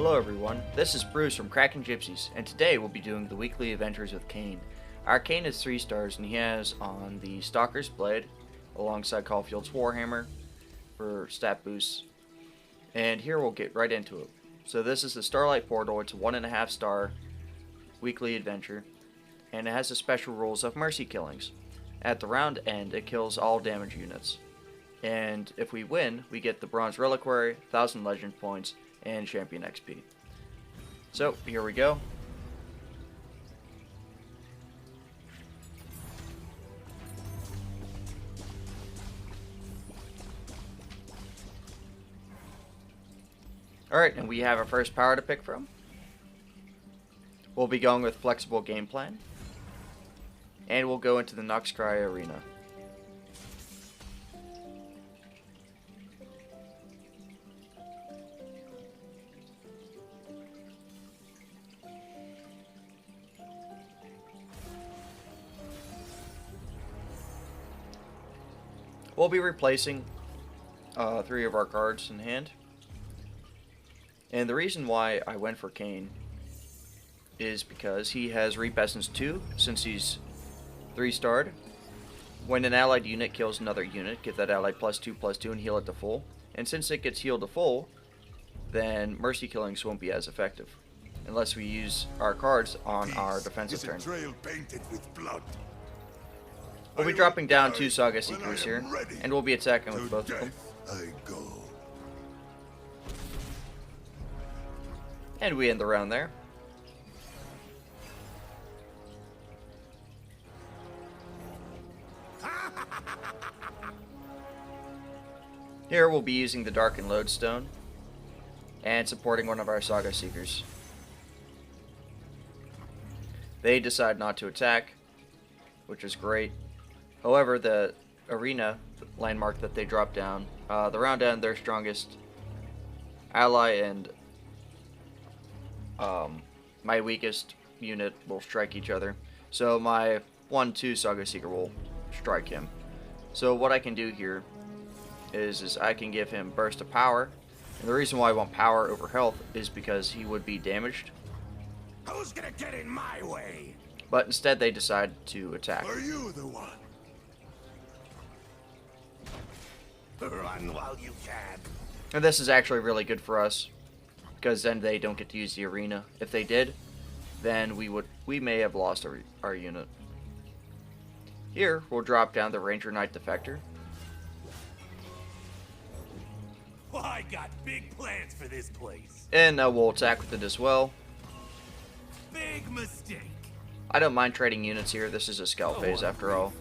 Hello everyone, this is Bruce from Kraken Gypsies, and today we'll be doing the weekly adventures with Kayn. Our Kayn is 3 stars and he has on the Stalker's Blade alongside Caulfield's Warhammer for stat boosts. And here we'll get right into it. So this is the Starlight Portal. It's a 1.5 star weekly adventure, and it has the special rules of mercy killings. At the round end, it kills all damage units. And if we win, we get the Bronze Reliquary, 1000 Legend Points, and Champion XP. So, here we go. Alright, and we have our first power to pick from. We'll be going with Flexible Gameplan. And we'll go into the Noxcry Arena. We'll be replacing 3 of our cards in hand. And the reason why I went for Kayn is because he has Reap Essence 2 since he's 3-starred. When an allied unit kills another unit, give that ally +2/+2 and heal it to full. And since it gets healed to full, then mercy killings won't be as effective unless we use our cards on our defensive turn. Trail painted with blood. We'll be dropping down 2 Saga Seekers here, and we'll be attacking with both of them. I go. And we end the round there. Here we'll be using the Darkened Lodestone and supporting one of our Saga Seekers. They decide not to attack, which is great. However, the arena landmark that they drop down, the round end, their strongest ally and my weakest unit will strike each other. So my 1/2 Saga Seeker will strike him. So what I can do here is I can give him Burst of Power. And the reason why I want power over health is because he would be damaged. Who's gonna get in my way? But instead they decide to attack. Are you the one? Run while you can. And this is actually really good for us, because then they don't get to use the arena. If they did, then we may have lost our unit. Here, we'll drop down the Ranger Knight Defector. Well, I got big plans for this place. And we'll attack with it as well. Big mistake. I don't mind trading units here. This is a scout phase after all.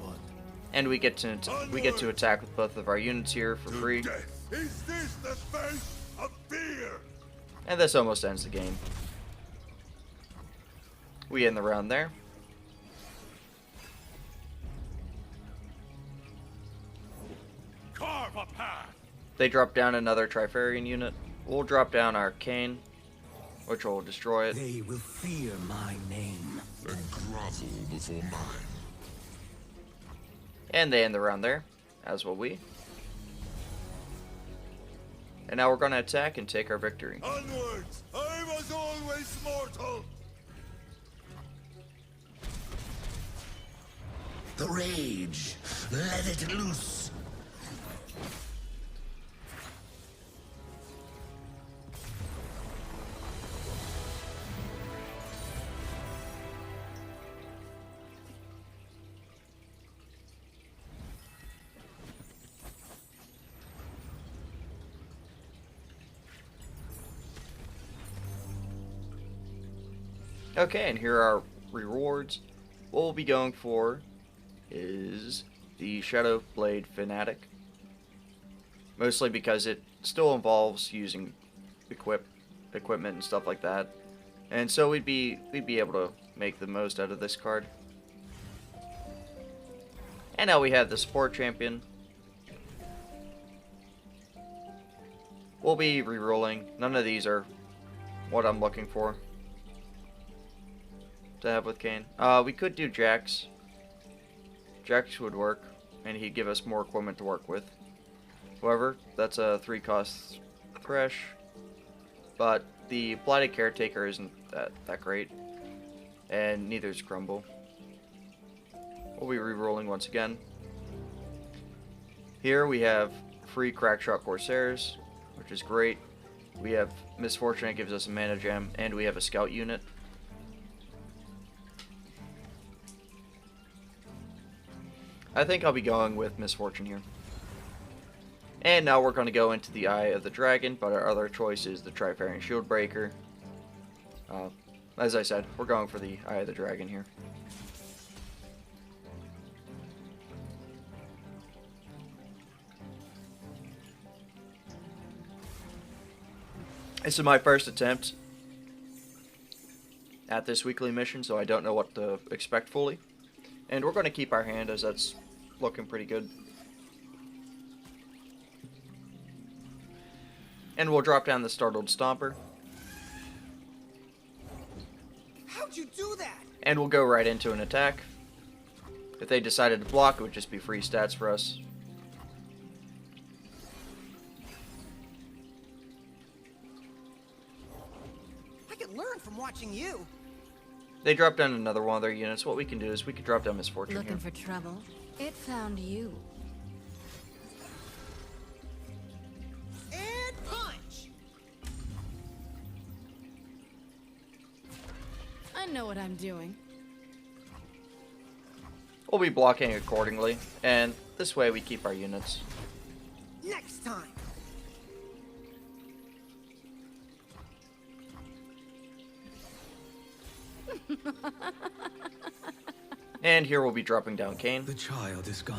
And we get to attack with both of our units here for free. Death. Is this the face of fear? And this almost ends the game. We end the round there. Carve a path. They drop down another Trifarian unit. We'll drop down our Kayn, which will destroy it. They will fear my name And grovel before mine. And they end the round there, as will we. And now we're going to attack and take our victory. Onwards! I was always mortal! The rage, let it loose. Okay, and here are our rewards. What we'll be going for is the Shadow Blade Fanatic. Mostly because it still involves using equipment and stuff like that. And so we'd be able to make the most out of this card. And now we have the Support Champion. We'll be re-rolling. None of these are what I'm looking for to have with Kayn. We could do Jax. Jax would work, and he'd give us more equipment to work with. However, that's a 3 cost Thresh, but the Blighted Caretaker isn't that great, and neither is Crumble. We'll be re-rolling once again. Here we have free Crackshot Corsairs, which is great. We have Misfortune, that gives us a mana gem, and we have a Scout unit. I think I'll be going with Misfortune here. And now we're going to go into the Eye of the Dragon, but our other choice is the Trifarian Shieldbreaker. As I said, we're going for the Eye of the Dragon here. This is my first attempt at this weekly mission, so I don't know what to expect fully. And we're going to keep our hand, as that's looking pretty good. And we'll drop down the Startled Stomper. How'd you do that? And we'll go right into an attack. If they decided to block, it would just be free stats for us. I could learn from watching you. They drop down another one of their units. What we can do is we could drop down Misfortune Looking here. for trouble? It found you. And punch! I know what I'm doing. We'll be blocking accordingly, and this way we keep our units. Next time! And here we'll be dropping down Kayn. The child is gone.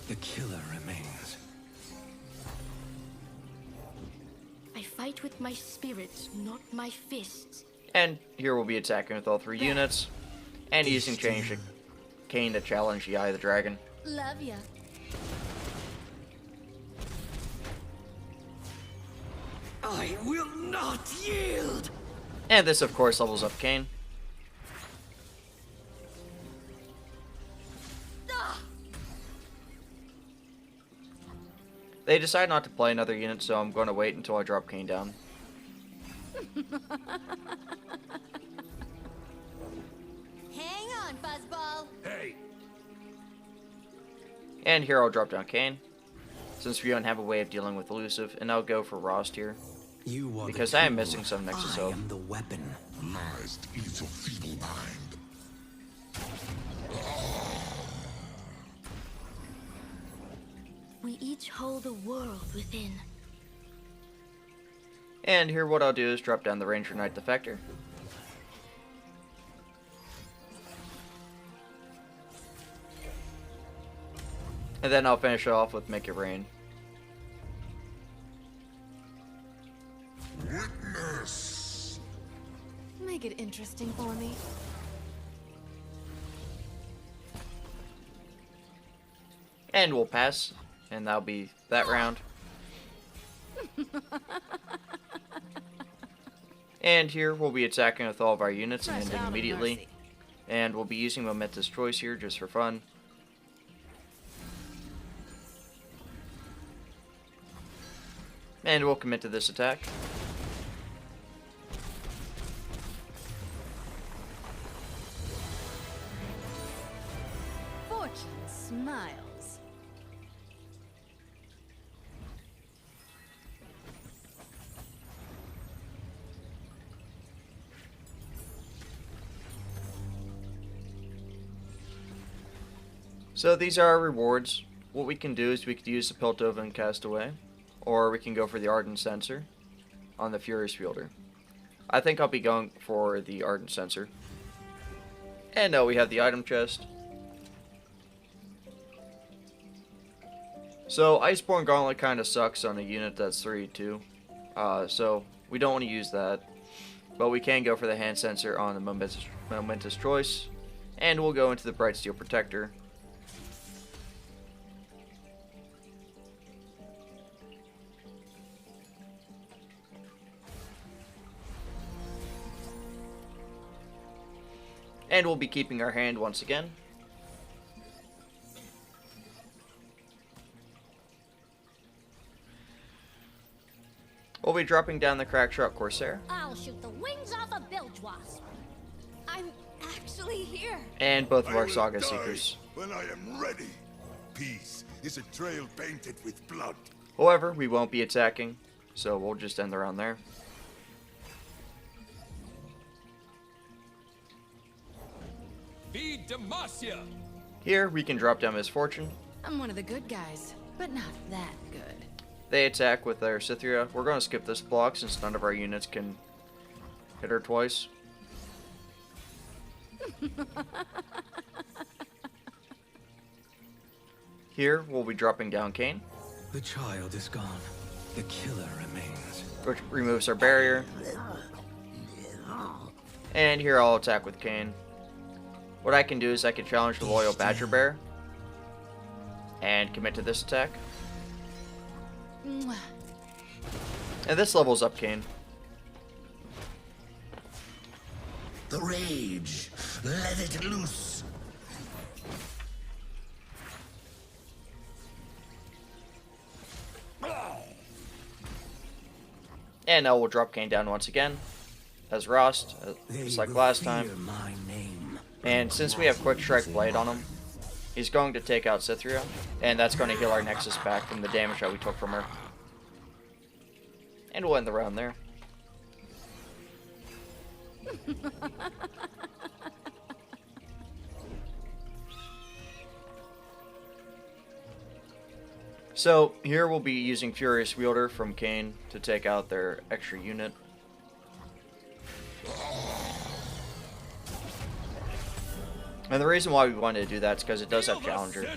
The killer remains. I fight with my spirits, not my fists. And here we'll be attacking with all three units, and using Kayn to challenge the Eye of the Dragon. Love ya. I will not yield! And this, of course, levels up Kayn. They decide not to play another unit, so I'm going to wait until I drop Kayn down. Hang on, Buzzball. Hey, And here I'll drop down Kayn, since we don't have a way of dealing with elusive, and I'll go for Rost here. You are the Because I am tool. missing some Nexus Hope. I am the weapon. Lies to ease your feeble mind. We each hold a world within. And here what I'll do is drop down the Ranger Knight Defector. And then I'll finish it off with Make It Rain. Witness! Make it interesting for me. And we'll pass, and that'll be that round. And here we'll be attacking with all of our units and Fresh ending out of immediately. mercy. And we'll be using Momentous Choice here just for fun. And we'll commit to this attack. Fortune smiles. So these are our rewards. What we can do is we could use the Piltover Castaway, or we can go for the Ardent Censer on the Furious Wielder. I think I'll be going for the Ardent Censer. And now we have the item chest. So Iceborne Gauntlet kind of sucks on a unit that's 3-2. So we don't want to use that. But we can go for the Hand Sensor on the Momentous Choice. And we'll go into the Bright Steel Protector. And we'll be keeping our hand once again. We'll be dropping down the crack shot Corsair. I'll shoot the wings off a bilge wasp. I'm actually here. And both of I our will Saga die Seekers. when I am ready. Peace is a trail painted with blood. However, we won't be attacking, so we'll just end the round there. Feed Demacia! Here, we can drop down Misfortune. I'm one of the good guys, but not that good. They attack with their Cythria. We're going to skip this block since none of our units can hit her twice. Here, we'll be dropping down Kayn, The child is gone. The killer remains. which removes our barrier. And here I'll attack with Kayn. What I can do is I can challenge the loyal Badger Bear and commit to this attack. Mwah. And this levels up Kayn. The rage. Let it loose. And now we'll drop Kayn down once again as Rost, just like last time. My name. And since we have Quick Strike Blade on him, he's going to take out Cythria, and that's going to heal our Nexus back from the damage that we took from her. And we'll end the round there. So, here we'll be using Furious Wielder from Kayn to take out their extra unit. And the reason why we wanted to do that is because it does have Challenger.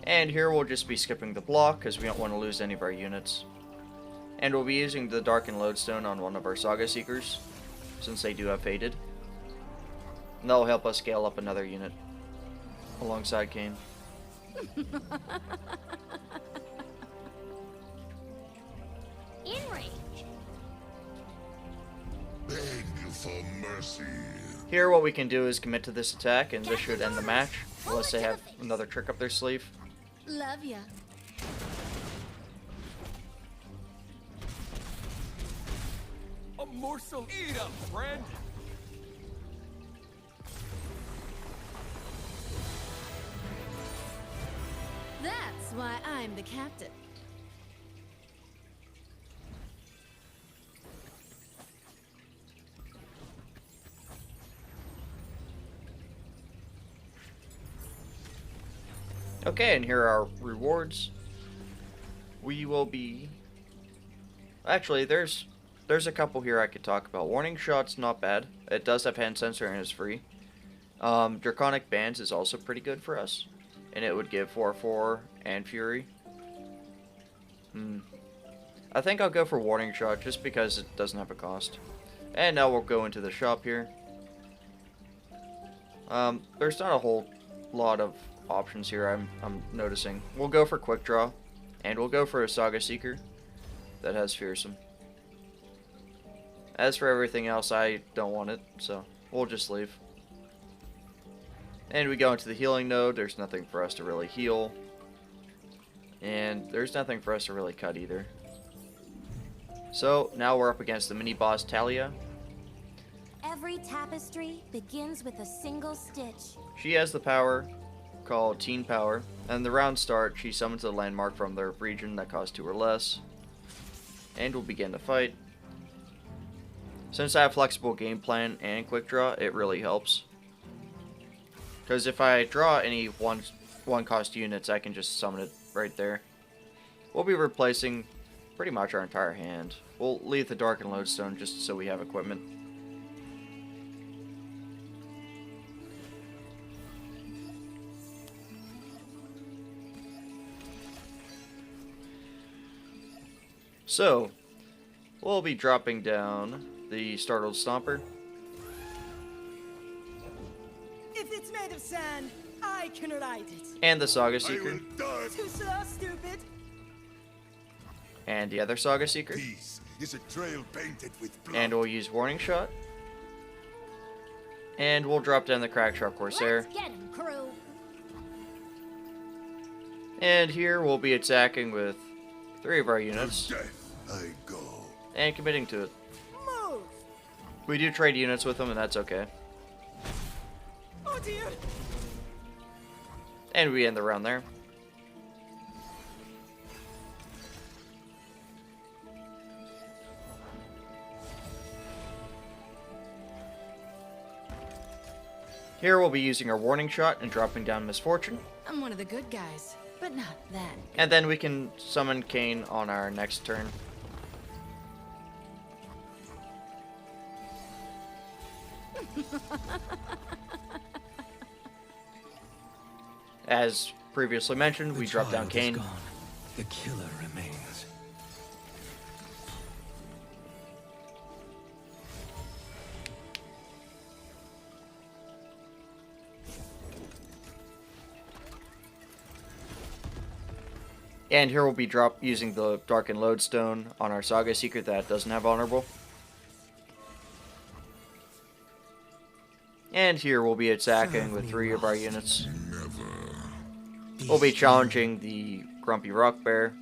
And here we'll just be skipping the block because we don't want to lose any of our units. And we'll be using the Darkened Lodestone on one of our Saga Seekers, since they do have Faded. And that'll help us scale up another unit alongside Kayn. In range. Beg for mercy. Here what we can do is commit to this attack, and this should end the match, unless they have another trick up their sleeve. Love ya. A morsel, eat up, friend! That's why I'm the captain. Okay, and here are our rewards. We will be... Actually, there's a couple here I could talk about. Warning Shot's not bad. It does have hand sensor and is free. Draconic Bands is also pretty good for us. And it would give 4/4 and Fury. I think I'll go for Warning Shot just because it doesn't have a cost. And now we'll go into the shop here. There's not a whole lot of options here I'm noticing. We'll go for Quick Draw. And we'll go for a Saga Seeker that has Fearsome. As for everything else, I don't want it, so we'll just leave. And we go into the healing node. There's nothing for us to really heal. And there's nothing for us to really cut either. So now we're up against the mini-boss Taliyah. Every tapestry begins with a single stitch. She has the power called Teen Power. And the round start, she summons a landmark from their region that costs 2 or less. And we'll begin the fight. Since I have flexible game plan and quick draw, it really helps. Because if I draw any one cost units, I can just summon it right there. We'll be replacing pretty much our entire hand. We'll leave the Darkened Lodestone just so we have equipment. So, we'll be dropping down the Startled Stomper. If it's made of sand, I can ride it. And the Saga I Seeker. will die. Too slow, stupid. And the other Saga Seeker. Peace is a trail painted with blood. And we'll use Warning Shot. And we'll drop down the Crack Sharp Corsair. Let's get him, crew. And here we'll be attacking with 3 of our units. Death I go. And committing to it. Move! We do trade units with them, and that's okay. Oh dear! And we end the round there. Here we'll be using our warning shot and dropping down Misfortune. I'm one of the good guys, but not that. And then we can summon Kayn on our next turn. As previously mentioned, we drop down Kayn. Gone. The killer remains. And here we'll be using the Darkened Lodestone on our Saga Seeker that doesn't have Honorable. And here we'll be attacking with 3 of our units. We'll be challenging the Grumpy Rock Bear.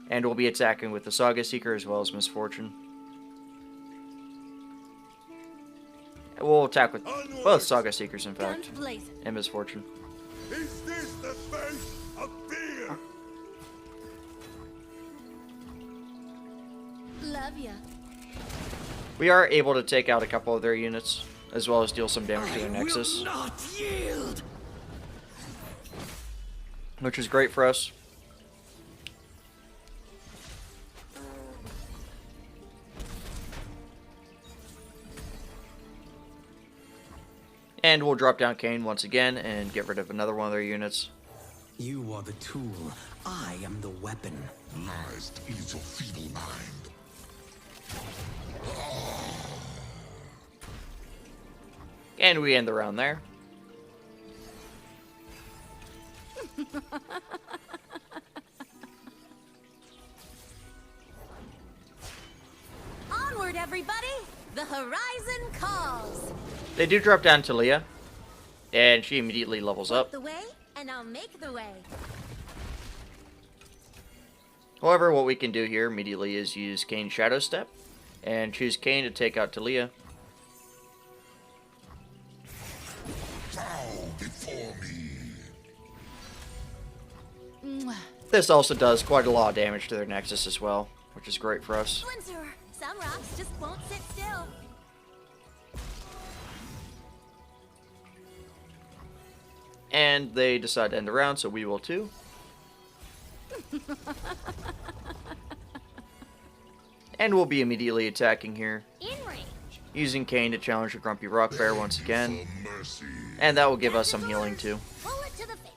And we'll be attacking with the Saga Seeker as well as Misfortune. We'll attack with both Saga Seekers, in fact, Guns blazing. and Misfortune. Is this the face of fear? Love ya. We are able to take out a couple of their units, as well as deal some damage to their Nexus, Will not yield. which is great for us. And we'll drop down Kayn once again and get rid of another one of their units. You are the tool. I am the weapon. Lies to ease your feeble mind. And we end the round there. Onward, everybody! The horizon calls. They do drop down Taliyah, and she immediately levels up. The way, and I'll make the way. However, what we can do here immediately is use Kayn's Shadow Step, and choose Kayn to take out Taliyah. Bow before me. Mwah. This also does quite a lot of damage to their Nexus as well, which is great for us. Winter, some rocks just won't sit still. And they decide to end the round, so we will too. And we'll be immediately attacking here, In range. using Kayn to challenge the Grumpy Rock Bear once again. For mercy. And that will give us some healing too. Bullet to the face.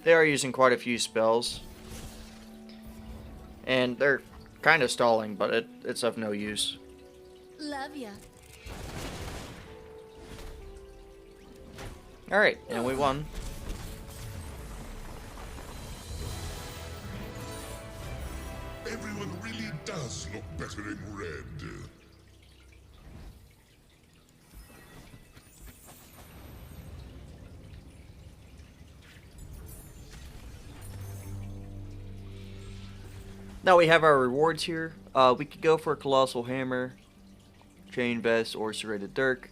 They are using quite a few spells. And they're kind of stalling, but it's of no use. Love ya. Alright, and we won. Everyone really does look better in red. Now we have our rewards here. We could go for a Colossal Hammer, Chain Vest, or Serrated Dirk.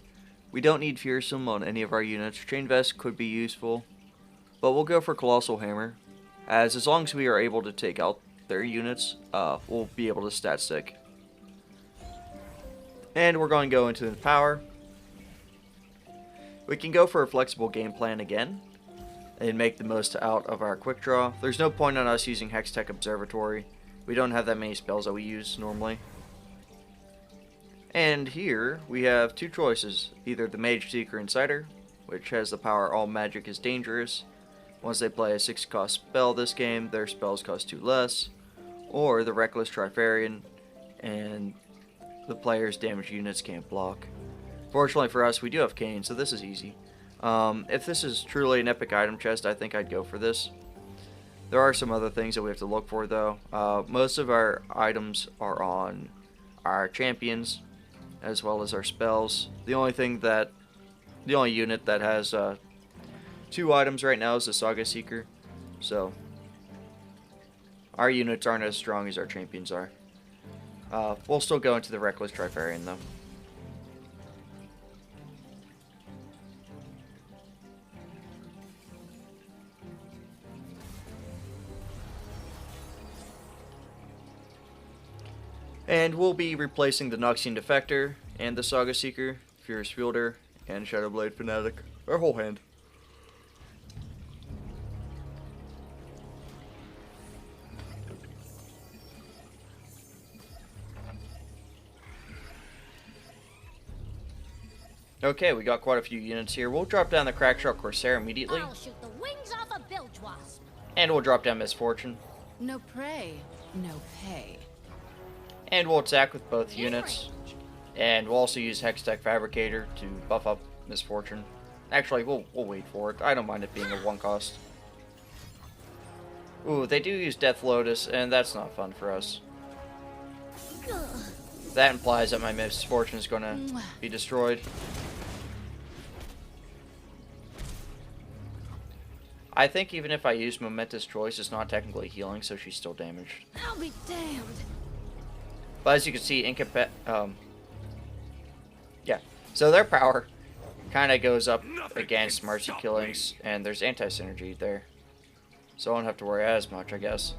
We don't need Fearsome on any of our units. Chain Vest could be useful, but we'll go for Colossal Hammer, as long as we are able to take out their units, we'll be able to stat stick. And we're going to go into the power. We can go for a flexible game plan again, and make the most out of our quick draw. There's no point on us using Hextech Observatory. We don't have that many spells that we use normally. And here we have two choices, either the Mage Seeker Insider, which has the power all magic is dangerous. Once they play a 6-cost spell this game, their spells cost 2 less, or the Reckless Trifarian, and the player's damaged units can't block. Fortunately for us, we do have Kayn, so this is easy. If this is truly an epic item chest, I think I'd go for this. There are some other things that we have to look for, though. Most of our items are on our champions, as well as our spells. The only unit that has 2 items right now is the Saga Seeker. So our units aren't as strong as our champions are. We'll still go into the Reckless Trifarian, though. And we'll be replacing the Noxian Defector and the Saga Seeker, Furious Fielder, and Shadowblade Fanatic. Our whole hand. Okay, we got quite a few units here. We'll drop down the Crackshot Corsair immediately. I'll shoot the wings off a bilge wasp. And we'll drop down Misfortune. No prey, no pay. And we'll attack with both units. And we'll also use Hextech Fabricator to buff up Misfortune. Actually, we'll wait for it. I don't mind it being a 1 cost. Ooh, they do use Death Lotus, and that's not fun for us. That implies that my Misfortune is going to be destroyed. I think even if I use Momentous Choice, it's not technically healing, so she's still damaged. I'll be damned. But as you can see, yeah. So their power kind of goes up against Mercy Killings, and there's anti-synergy there. So I don't have to worry as much, I guess.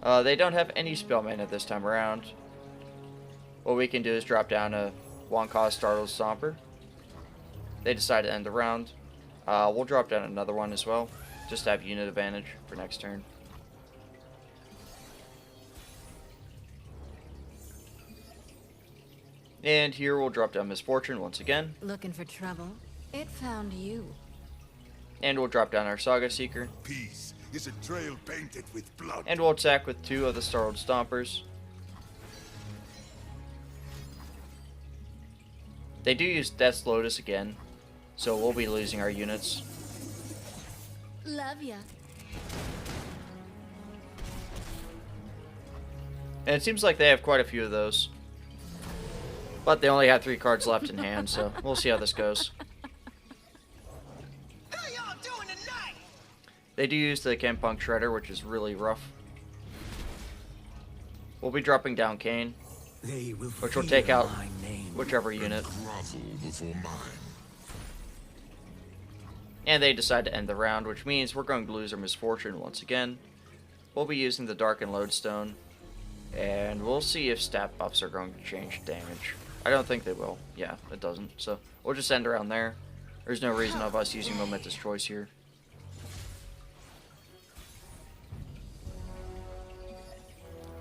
They don't have any spell mana this time around. What we can do is drop down a 1-cost Startled Stomper. They decide to end the round. We'll drop down another one as well, just to have unit advantage for next turn. And here we'll drop down Misfortune once again. Looking for trouble? It found you. And we'll drop down our Saga Seeker. Peace is a trail painted with blood. And we'll attack with 2 of the Startled Stompers. They do use Death's Lotus again, so we'll be losing our units. Love ya. And it seems like they have quite a few of those. But they only have 3 cards left in hand, so we'll see how this goes. How y'all doing tonight? They do use the Kenpunk Shredder, which is really rough. We'll be dropping down Kayn, which will take out whichever unit. Grovel before mine. And they decide to end the round, which means we're going to lose our Misfortune once again. We'll be using the Darkened Lodestone, and we'll see if stat buffs are going to change damage. I don't think they will. Yeah, it doesn't. So we'll just end around there. There's no reason of us using Momentous Choice here.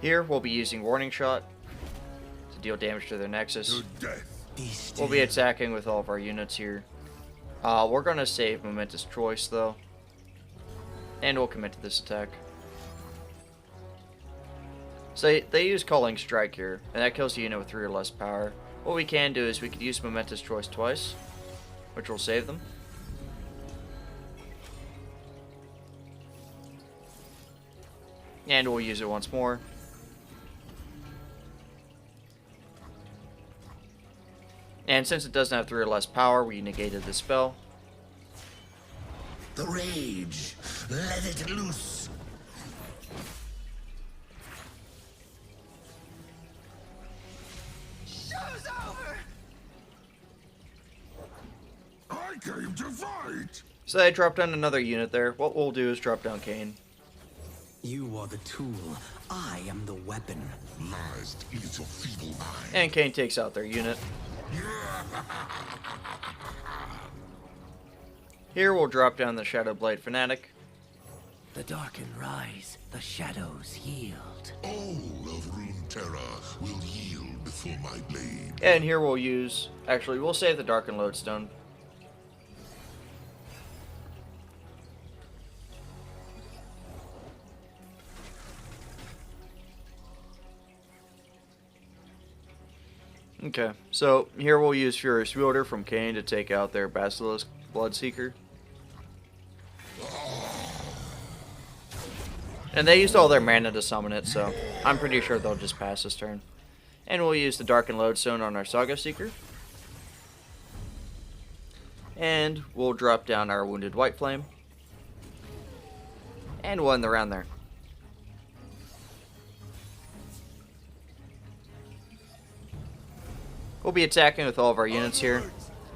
Here we'll be using Warning Shot to deal damage to their Nexus. To death. We'll be attacking with all of our units here. We're going to save Momentous Choice though. And we'll commit to this attack. So they use Culling Strike here, and that kills the unit with 3 or less power. What we can do is we could use Momentous Choice twice, which will save them. And we'll use it once more. And since it doesn't have 3 or less power, we negated the spell. The rage, let it loose. Show's over! I came to fight! So they dropped down another unit there. What we'll do is drop down Kayn. You are the tool. I am the weapon. Lies eat your feeble mind. And Kayn takes out their unit. Here we'll drop down the Shadowblade Fanatic. The darkened rise, the shadows yield. All of Runeterra will yield before my blade. And here we'll use... Actually, we'll save the Darkened Lodestone. Okay, so here we'll use Furious Wielder from Kayn to take out their Basilisk Bloodseeker. And they used all their mana to summon it, so I'm pretty sure they'll just pass this turn. And we'll use the Darkened Lodestone on our Saga Seeker. And we'll drop down our Wounded White Flame. And we'll end the round there. We'll be attacking with all of our units here.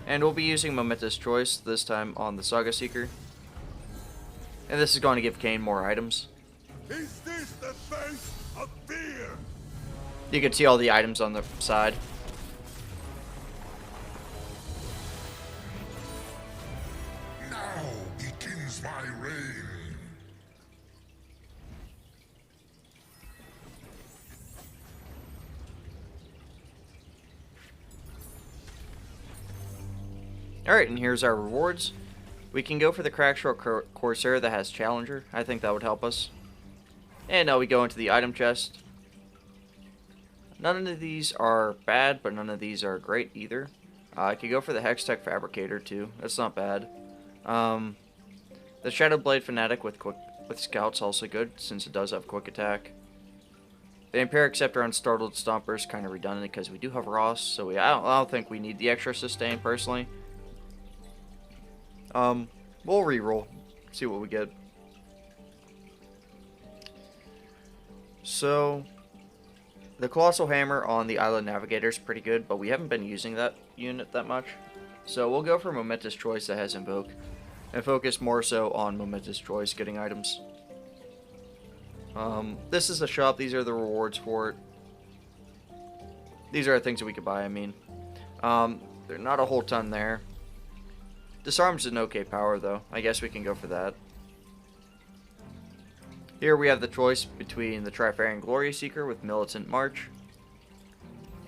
And we'll be using Momentous Choice, this time on the Saga Seeker. And this is going to give Kayn more items. Is this the face of fear? You can see all the items on the side. Now begins my reign. Alright, and here's our rewards. We can go for the Crackshot Corsair that has Challenger. I think that would help us. And now we go into the item chest. None of these are bad, but none of these are great either. I could go for the Hextech Fabricator too. That's not bad. The Shadowblade Fanatic with Scout's also good, since it does have quick attack. The Empiric Scepter on Startled Stomper is kind of redundant because we do have Ross, so I don't think we need the extra sustain personally. We'll reroll, see what we get. So, the Colossal Hammer on the Island Navigator is pretty good, but we haven't been using that unit that much. So we'll go for Momentous Choice that has Invoke, and focus more so on Momentous Choice getting items. This is the shop, these are the rewards for it. These are the things that we could buy, I mean. There's not a whole ton there. Disarmed's an okay power though, I guess we can go for that. Here we have the choice between the Trifarian Glory Seeker with Militant March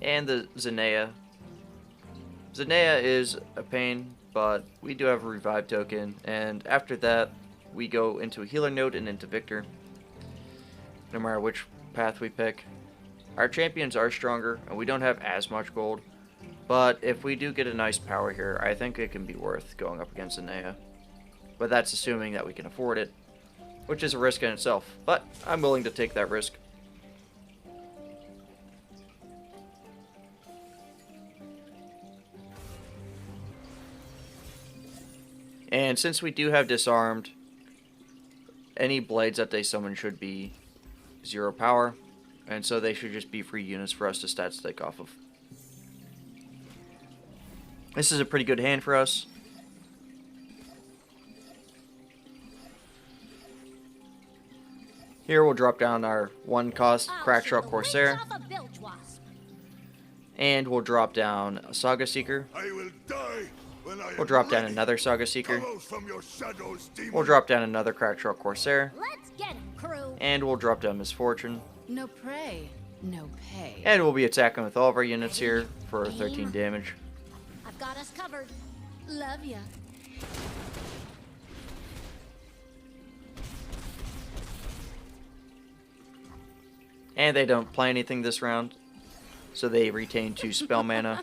and the Zenea. Zenea is a pain, but we do have a revive token, and after that we go into a healer node and into Viktor. No matter which path we pick. Our champions are stronger and we don't have as much gold, but if we do get a nice power here, I think it can be worth going up against Zenea. But that's assuming that we can afford it, which is a risk in itself, but I'm willing to take that risk. And since we do have Disarmed, any blades that they summon should be 0 power, and so they should just be free units for us to stat stake off of. This is a pretty good hand for us. Here we'll drop down our 1-cost Crackshot Corsair. And we'll drop down a Saga Seeker. I will die when I We'll drop down another Saga Seeker. from your shadows, demon. We'll drop down another Crackshot Corsair. Let's get him, crew. And we'll drop down Misfortune. No prey, no pay. And we'll be attacking with all of our units here for 13 damage. I've got us covered. Love ya. And they don't play anything this round, so they retain 2 spell mana.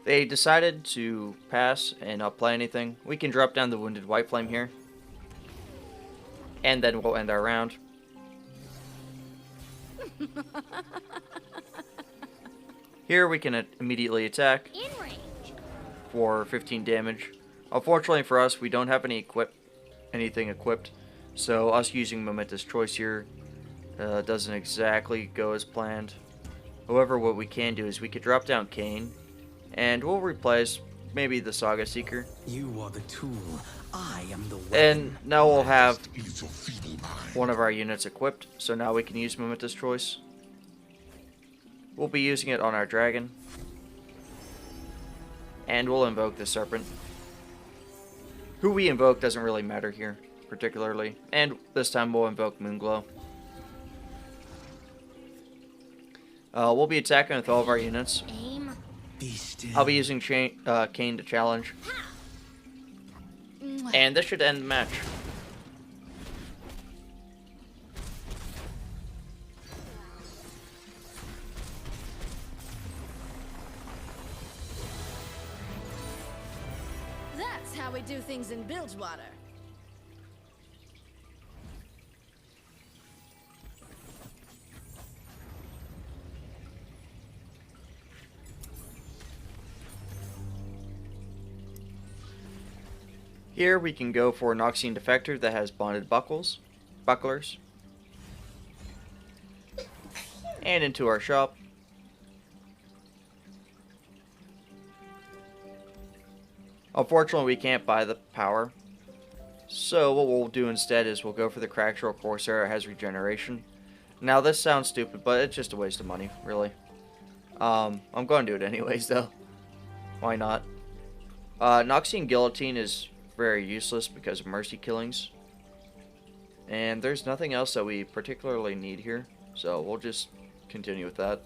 They decided to pass and not play anything. We can drop down the Wounded White Flame here. And then we'll end our round. Here we can immediately attack In range. for 15 damage. Unfortunately for us, we don't have anything equipped, so us using Momentous Choice here doesn't exactly go as planned. However, what we can do is we could drop down Kayn, and we'll replace maybe the Saga Seeker. You are the tool. I am the weapon. And now we'll have Is your feeble mind. one of our units equipped, so now we can use Momentous Choice. We'll be using it on our dragon. And we'll invoke the Serpent. Who we invoke doesn't really matter here, particularly. And this time we'll invoke Moonglow. We'll be attacking with all of our units. Aim. Be still. I'll be using Kayn to challenge. And this should end the match. That's That's how we do things in Bilgewater. Here we can go for an Noxian Defector that has bonded bucklers. And into our shop. Unfortunately, we can't buy the power. So what we'll do instead is we'll go for the Crackshore Corsair. It has regeneration. Now this sounds stupid, but it's just a waste of money, really. I'm going to do it anyways, though. Why not? Noxian Guillotine is very useless because of mercy killings. And there's nothing else that we particularly need here. So we'll just continue with that.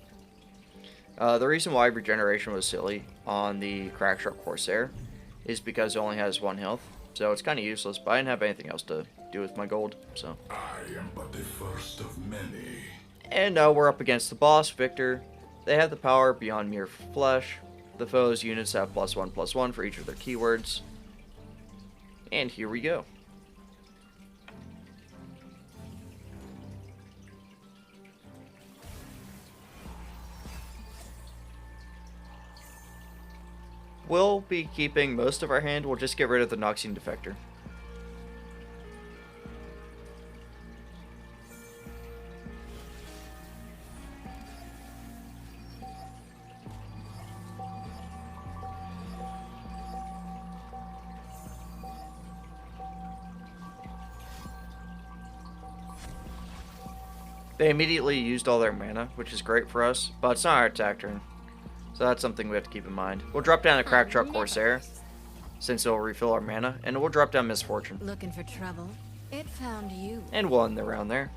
The reason why regeneration was silly on the Crackshore Corsair is because it only has 1 health. So it's kind of useless, but I didn't have anything else to do with my gold. So I am but the first of many. And now we're up against the boss, Viktor. They have the power beyond mere flesh. The foe's units have +1/+1 for each of their keywords. And here we go. We'll be keeping most of our hand. We'll just get rid of the Noxian Defector. They immediately used all their mana, which is great for us, but it's not our attack turn. So that's something we have to keep in mind. We'll drop down a Crackshore Corsair, since it'll refill our mana, and we'll drop down Misfortune. Looking for trouble? It found you. And we'll end the round there.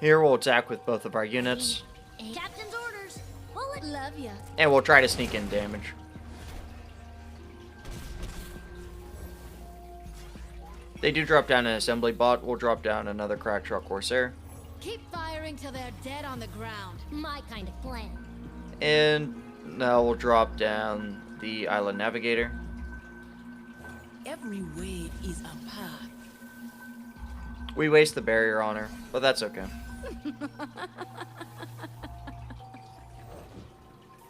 Here we'll attack with both of our units, Captain's orders. Bullet. Love ya. and we'll try to sneak in damage. They do drop down an assembly bot. We'll drop down another Crackshore Corsair. Keep firing till they're dead on the ground. My kind of plan. And now we'll drop down the Island Navigator. Every wave is a path. We waste the barrier on her, but that's okay.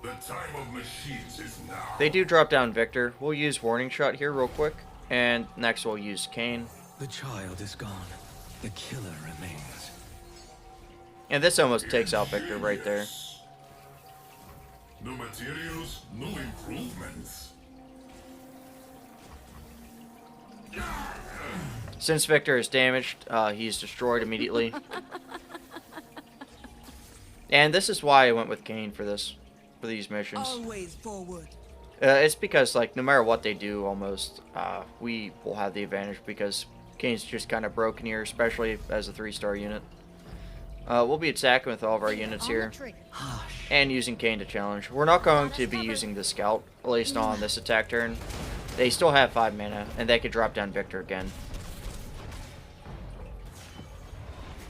The time of machines is now. They do drop down Viktor. We'll use Warning Shot here real quick. And next we'll use Kayn. The child is gone. The killer remains. And this almost takes out Viktor right there. New materials, new improvements. Since Viktor is damaged, he's destroyed immediately. And this is why I went with Kayn for these missions. Always forward. It's because, like, no matter what they do, almost, we will have the advantage because Kayn's just kind of broken here, especially as a 3-star unit. We'll be attacking with all of our units here, and using Kayn to challenge. We're not going to be using the Scout, at least not on this attack turn. They still have 5 mana, and they could drop down Viktor again.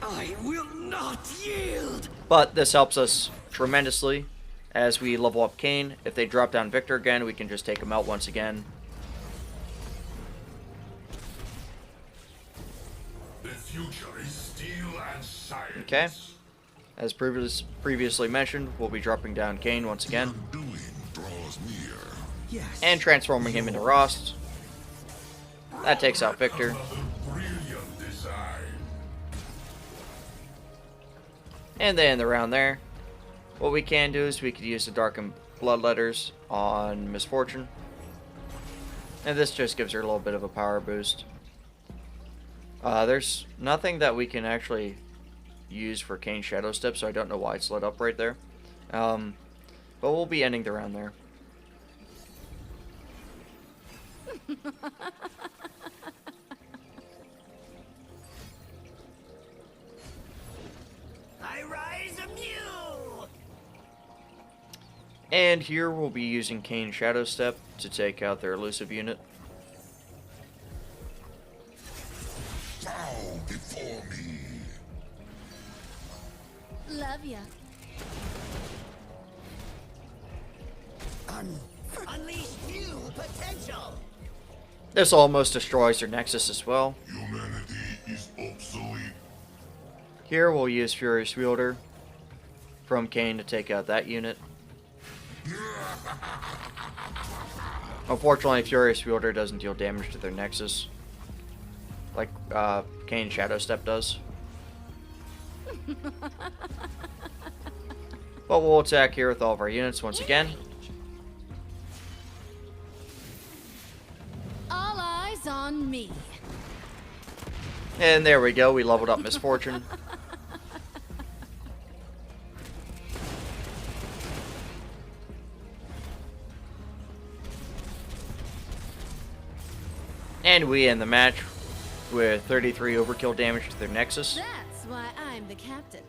I will not yield. But this helps us tremendously as we level up Kayn. If they drop down Viktor again, we can just take him out once again. The future is steel and science. Okay. As previously mentioned, we'll be dropping down Kayn once again. Undoing draws near. Yes. And transforming him into Rost. That takes out Viktor. Another brilliant design. And they end the round there. What we can do is we could use the Darkened Bloodletters on Misfortune. And this just gives her a little bit of a power boost. There's nothing that we can actually use for Kayn Shadow Step, so I don't know why it's lit up right there. But we'll be ending the round there. I rise anew. And here we'll be using Kayn Shadow Step to take out their elusive unit. Bow before me. Love ya. One. Unleash full potential. This almost destroys their Nexus as well. Humanity is obsolete. Here we'll use Furious Wielder from Kayn to take out that unit. Unfortunately, Furious Wielder doesn't deal damage to their Nexus like Kayn Shadow Step does. But we'll attack here with all of our units once again. All eyes on me. And there we go, we leveled up Misfortune. And we end the match with 33 overkill damage to their Nexus. That's why I'm the captain.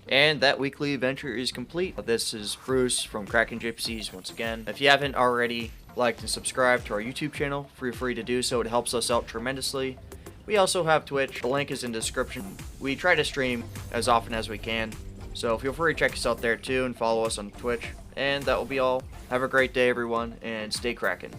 And that weekly adventure is complete. This is Bruce from Kraken Gypsies once again. If you haven't already liked and subscribed to our YouTube channel, feel free to do so. It helps us out tremendously. We also have Twitch. The link is in the description. We try to stream as often as we can, so feel free to check us out there too and follow us on Twitch. And that will be all. Have a great day, everyone, and stay Kraken.